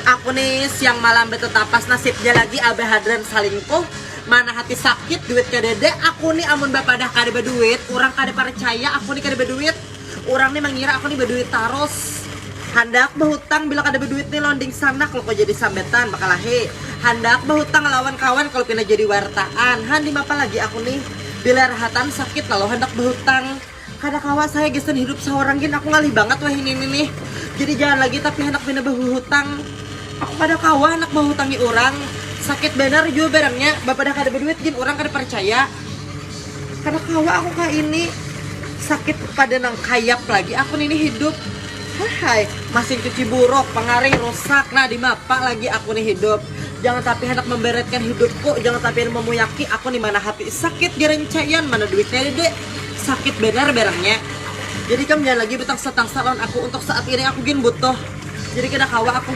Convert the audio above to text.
Aku nih siang malam betul tapas nasibnya lagi abah hadran salingkuh. Mana hati sakit duit ke dede. Aku nih amun bapak dah kada berduit, orang kada percaya aku nih kada berduit. Orang nih mengira aku nih berduit terus. Handak berhutang bila kada berduit nih londing sana kalau kau jadi sambetan bakal lahe. Handak berhutang lawan kawan kalau kena jadi wartaan. Handi apa lagi aku nih bila rahatan sakit lalu hendak berhutang. Kada kawa saya gesen hidup seorang gin aku ngalih banget wah ini nih. Jadi jangan lagi tapi hendak pindah berhutang. Aku pada kawa anak berhutangi orang. Sakit benar juga barangnya. Bapak dah kada berduit gin orang kada percaya. Kada kawa aku kayak ini sakit pada nang kayap lagi. Aku ini hidup. Hai, masih cuci buruk, pengaring rusak. Nah, di mapa lagi aku nih hidup. Jangan tapi hendak memberetkan hidupku, jangan tapi memuyaki aku nih mana hati sakit gerencayan, mana duitnya dede. Sakit benar barangnya. Jadi kamu jangan lagi betang setang salon aku untuk saat ini aku gin butuh. Jadi kena kawa aku